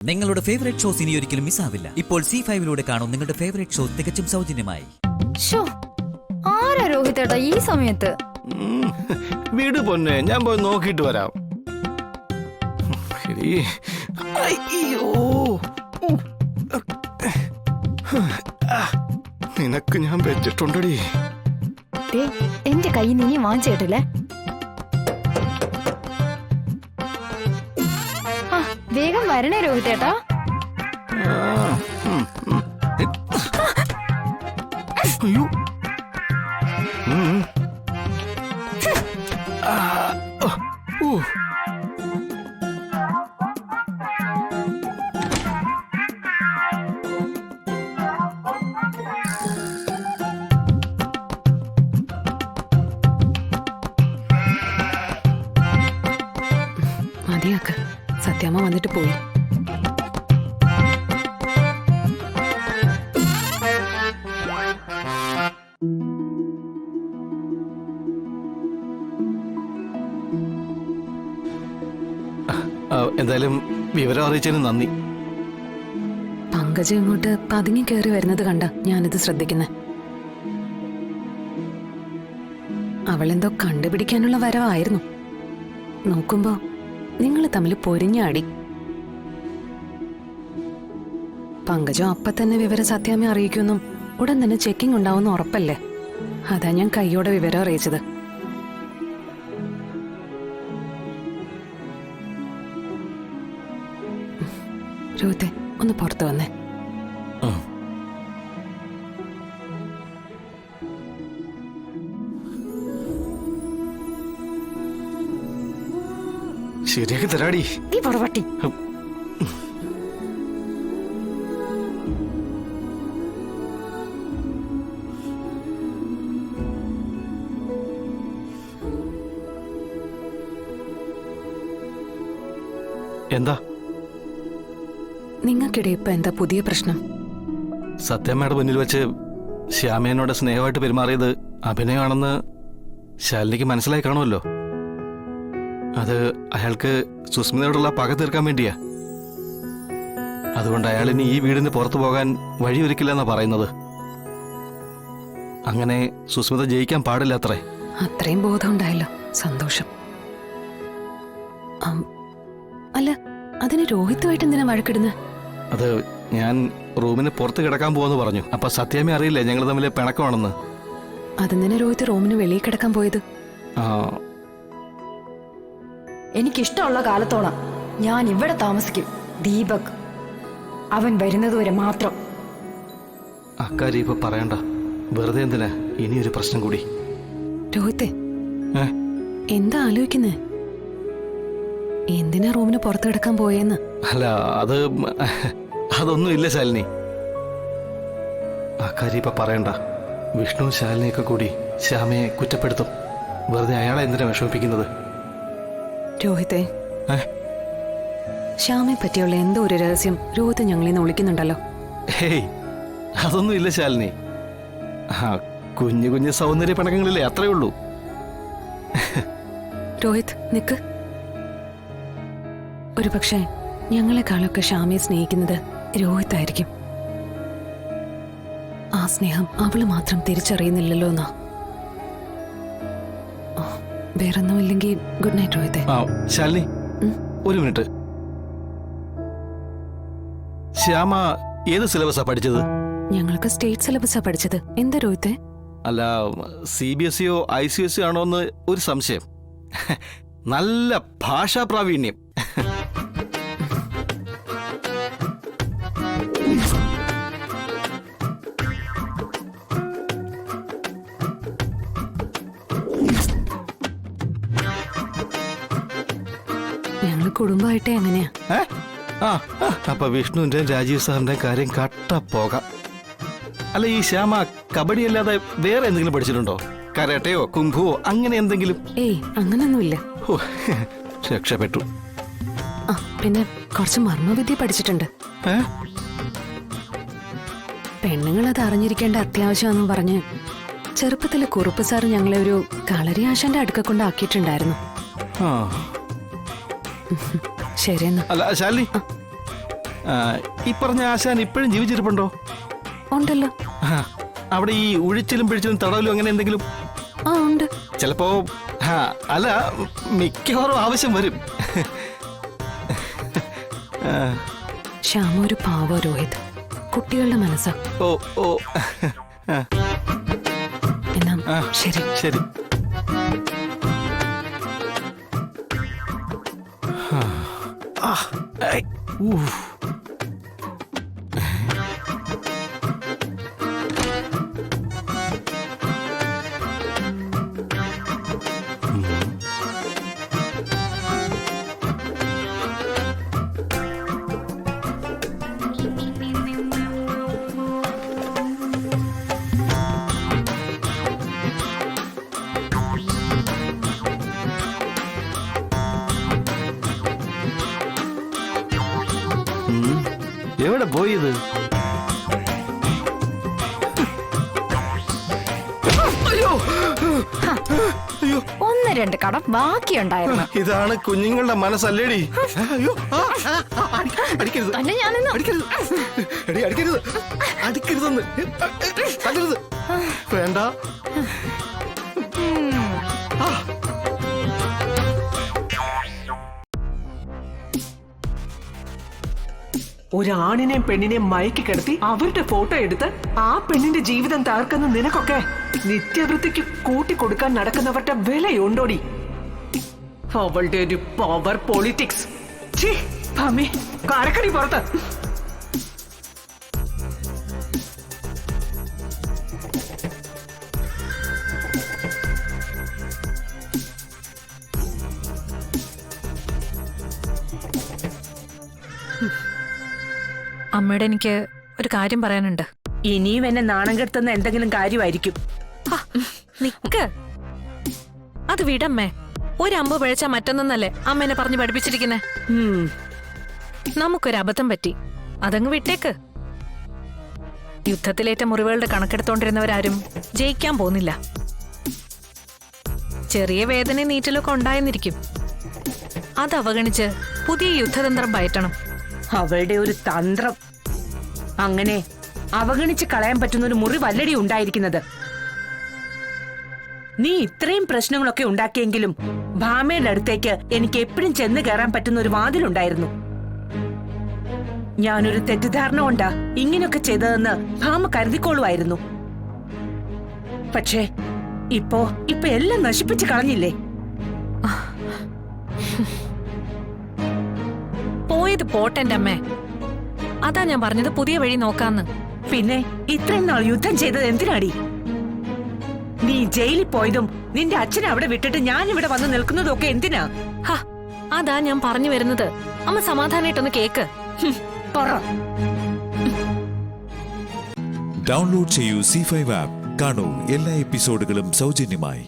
നിങ്ങളുടെ favourite shows ഇനി ഒരിക്കലും മിസ്സാവില്ല. ഇപ്പോൾ C5 കാണും നിങ്ങളുടെ ഫേവറേറ്റ് ഷോ തികച്ചും സൗജന്യമായി. ആരാ രോഹിതേട്ടാ ഈ സമയത്ത്? വീട് പൊന്നെ, ഞാൻ പോയി നോക്കിയിട്ട് വരാം. നിനക്ക് ഞാൻ വെച്ചിട്ടുണ്ടടി. എന്റെ കയ്യിൽ നിന്ന് ഇനി വാങ്ങിച്ചേട്ടില്ലേ? വേഗം വരണേ രോഹിതേട്ടാ. അയ്യോ, മതിയാക്ക്, സത്യാമ്മ വന്നിട്ട് പോയി. എന്തായാലും വിവരം അറിയിച്ചതിന് നന്ദി. പങ്കജ് ഇങ്ങോട്ട് പതുങ്ങി കയറി വരുന്നത് കണ്ട ഞാനിത് ശ്രദ്ധിക്കുന്നെ. അവളെന്തോ കണ്ടുപിടിക്കാനുള്ള വരവായിരുന്നു. നോക്കുമ്പോ നിങ്ങൾ തമ്മിൽ പൊരിഞ്ഞാടി. പങ്കജം അപ്പൊ തന്നെ വിവരം സത്യാമ്മ അറിയിക്കുമെന്നും ഉടൻ തന്നെ ചെക്കിംഗ് ഉണ്ടാവുന്ന ഉറപ്പല്ലേ? അതാ ഞാൻ കൈയോടെ വിവരം അറിയിച്ചത്. രോഹിത്തെ, ഒന്ന് പുറത്തു വന്നേ. ശരിയാക്കി തരാടി. നീ പൊടപട്ടി. എന്താ നിങ്ങൾക്കിടെ ഇപ്പൊ എന്താ പുതിയ പ്രശ്നം? സത്യമ്മയുടെ മുന്നിൽ വെച്ച് ശ്യാമേനോട് സ്നേഹമായിട്ട് പെരുമാറിയത് അഭിനയമാണെന്ന് ശാലിനിക്ക് മനസ്സിലായി കാണുമല്ലോ. അത് അയാൾക്ക് സുസ്മിതയോടുള്ള പക തീർക്കാൻ വേണ്ടിയാ. അതുകൊണ്ട് അയാൾ ഇനി ഈ വീടിന് പുറത്തു പോകാൻ വഴിയൊരുക്കില്ലെന്നാ പറയുന്നത്. അങ്ങനെ സുസ്മിത ജയിക്കാൻ പാടില്ല അത്രേ. അത്രയും ബോധം ഉണ്ടായല്ലോ, സന്തോഷം. അല്ല, അതിന് രോഹിത്തുമായിട്ട് എന്തിനാ വഴക്കിടുന്നത്? അത് ഞാൻ റൂമിന് പുറത്ത് കിടക്കാൻ പോവെന്ന് പറഞ്ഞു. അപ്പൊ സത്യാമ്മ അറിയില്ലേ ഞങ്ങൾ തമ്മിൽ പിണക്കമാണെന്ന്. അതെന്തിനാ രോഹിത്ത് റൂമിന് വെളിയിൽ കിടക്കാൻ പോയത്? എനിക്കിഷ്ടമുള്ള കാലത്തോളം ഞാൻ ഇവിടെ താമസിക്കും. ദീപക് അവൻ വരുന്നതുവരെ മാത്രം. അക്കാര്യം ഇപ്പൊ പറയണ്ട. വെറുതെ എന്തിനാ ഇനിയൊരു പ്രശ്നം കൂടി. രോഹിത്തെ, എന്താ ആലോചിക്കുന്നേ? എന്തിനാ റൂമിന് പുറത്ത് കിടക്കാൻ പോയെന്ന്? അല്ല, അതൊന്നും ഇല്ല ശാലിനി. അക്കാര്യം ഇപ്പൊ പറയണ്ട. വിഷ്ണു ശാലിനിയൊക്കെ കൂടി ശ്യാമയെ കുറ്റപ്പെടുത്തും. വെറുതെ അയാളെ എന്തിനാ വിഷമിപ്പിക്കുന്നത്? രോഹിത്തെ, ശ്യാമയെ പറ്റിയുള്ള എന്തോ ഒരു രഹസ്യം രോഹിത്ത് ഞങ്ങളിന്ന് വിളിക്കുന്നുണ്ടല്ലോ. ഹേയ്, അതൊന്നും ഇല്ല ശാലിനി. കുഞ്ഞു കുഞ്ഞു സൗന്ദര്യ പിണക്കങ്ങളില്ലേ, അത്രേ ഉള്ളൂ. രോഹിത്, നിക്ക്. ഒരു പക്ഷേ ഞങ്ങളെക്കാളൊക്കെ ശ്യാമയെ സ്നേഹിക്കുന്നത് രോഹിത്തായിരിക്കും. ആ സ്നേഹം അവള് മാത്രം തിരിച്ചറിയുന്നില്ലല്ലോ എന്നാ. വേറൊന്നുമില്ലെങ്കിൽ ഗുഡ് നൈറ്റ് രോഹിത്തെ. ശാലിനി, ഒരു മിനിറ്റ്. ശ്യാമ ഏത് സിലബസാ പഠിച്ചത്? ഞങ്ങൾക്ക് സ്റ്റേറ്റ് സിലബസാ പഠിച്ചത്. എന്താ രോഹിത്തെ? അല്ല, CBSEയോ ICSEയോ ആണോ എന്ന് ഒരു സംശയം. നല്ല ഭാഷാ പ്രാവീണ്യം. ഞങ്ങള് കുടുംബമായിട്ടേ അങ്ങനെയാ. അപ്പൊ വിഷ്ണുവിന്റെ രാജീവ് സാറിന്റെ കാര്യം കട്ട പോകാം. അല്ല, ഈ ശ്യാമ കബഡി അല്ലാതെ വേറെ എന്തെങ്കിലും പഠിച്ചിട്ടുണ്ടോ? കരാട്ടയോ കുംഫുവോ അങ്ങനെ എന്തെങ്കിലും? ഏയ്, അങ്ങനൊന്നുമില്ല. രക്ഷപ്പെട്ടു. പിന്നെ കുറച്ച് മർമ്മവിദ്യ പഠിച്ചിട്ടുണ്ട്. പെണ്ണുങ്ങൾ അത് അറിഞ്ഞിരിക്കേണ്ട അത്യാവശ്യമാണെന്ന് പറഞ്ഞ് ചെറുപ്പത്തിലെ കുറുപ്പ് സാർ ഞങ്ങളെ ഒരു കളരി ആശാന്റെ അടുക്ക കൊണ്ടാക്കിയിട്ടുണ്ടായിരുന്നു. ശരിയെന്നാ. അല്ല ശാലിനി, ഈ പറഞ്ഞ ആശാൻ ഇപ്പോഴും ജീവിച്ചിരിപ്പുണ്ടോ? ഉണ്ടല്ലോ. ആ, അവിടെ ഈ ഉഴിച്ചിലും പിഴിച്ചിലും തടവലും അങ്ങനെ എന്തെങ്കിലും? ആ ഉണ്ട്. ചിലപ്പോ അല്ല, മിക്കവാറും ആവശ്യം വരും. ശ്യാമ ഒരു പാവ രോഹിത്, കുട്ടികളുടെ മനസ്സാ. ഓ ഓ എന്നാ ആ, ശരി. ശരി. ആ, ഐ, ഊഫ്. എവിടെ പോയത്? അയ്യോ അയ്യോ, 1-2 കടം ബാക്കിയുണ്ടായിരുന്നു. ഇതാണ് കുഞ്ഞുങ്ങളുടെ മനസ്സല്ലേടി. അയ്യോ, അടിക്കരുത്, തന്നെ ഞാനിന്ന് അടിക്കരുത്, എടി അടിക്കരുത്, അടിക്കരുതെന്ന്, തല്ലരുത്, വേണ്ട. ഒരാണിനെയും പെണ്ണിനെയും മയക്കി കിടത്തി അവരുടെ ഫോട്ടോ എടുത്ത് ആ പെണ്ണിന്റെ ജീവിതം തകർക്കുന്ന നിനക്കൊക്കെ നിത്യവൃത്തിക്ക് കൂട്ടിക്കൊടുക്കാൻ നടക്കുന്നവരുടെ വിലയുണ്ടോടി? അവളുടെ ഒരു പവർ പൊളിറ്റിക്സ്. കരക്കടി പുറത്ത്. അമ്മയുടെ എനിക്ക് ഒരു കാര്യം പറയാനുണ്ട്. ഇനിയും എന്നെ നാണം കെടുത്തുന്ന എന്തെങ്കിലും കാര്യമായിരിക്കും. നിക്ക്, അത് വിടമ്മേ. ഒരു അമ്പ് പിഴച്ചാ മറ്റൊന്നല്ലേ അമ്മ എന്നെ പറഞ്ഞു പഠിപ്പിച്ചിരിക്കുന്നെ. നമുക്കൊരു അബദ്ധം പറ്റി, അതങ്ങ് വിട്ടേക്ക്. യുദ്ധത്തിലേറ്റ മുറിവുകളുടെ കണക്കെടുത്തോണ്ടിരുന്നവരാരും ജയിക്കാൻ പോകുന്നില്ല. ചെറിയ വേദന നീറ്റലൊക്കെ ഉണ്ടായെന്നിരിക്കും. അത് അവഗണിച്ച് പുതിയ യുദ്ധതന്ത്രം പയറ്റണം. അവളുടെ ഒരു തന്ത്രം. അങ്ങനെ അവഗണിച്ച് കളയാൻ പറ്റുന്ന ഒരു മുറിവല്ലടി ഉണ്ടായിരിക്കുന്നത്. നീ ഇത്രയും പ്രശ്നങ്ങളൊക്കെ ഉണ്ടാക്കിയെങ്കിലും ഭാമയുടെ അടുത്തേക്ക് എനിക്ക് എപ്പോഴും ചെന്ന് കയറാൻ പറ്റുന്ന ഒരു വാതിലുണ്ടായിരുന്നു. ഞാനൊരു തെറ്റിദ്ധാരണ കൊണ്ടാ ഇങ്ങനെയൊക്കെ ചെയ്തതെന്ന് ഭാമ കരുതിക്കോളുമായിരുന്നു. പക്ഷേ ഇപ്പൊ എല്ലാം നശിപ്പിച്ച് കളഞ്ഞില്ലേ? പോയത് പോട്ടെന്റെ അമ്മേ. അതാ ഞാൻ പറഞ്ഞത് പുതിയ വഴി നോക്കാന്ന്. പിന്നെ ഇത്രയും നാൾ യുദ്ധം ചെയ്തത് എന്തിനാടി? നീ ജയിലിൽ പോയതും നിന്റെ അച്ഛനെ അവിടെ വിട്ടിട്ട് ഞാൻ ഇവിടെ വന്ന് നിൽക്കുന്നതും ഒക്കെ എന്തിനാ? അതാ ഞാൻ പറഞ്ഞു വരുന്നത്. അമ്മ സമാധാനായിട്ടൊന്ന് കേക്ക്. ഡൗൺലോഡ് ചെയ്യൂ C5 ആപ്പ്. കാണൂ എല്ലാ എപ്പിസോഡുകളും സൗജന്യമായി.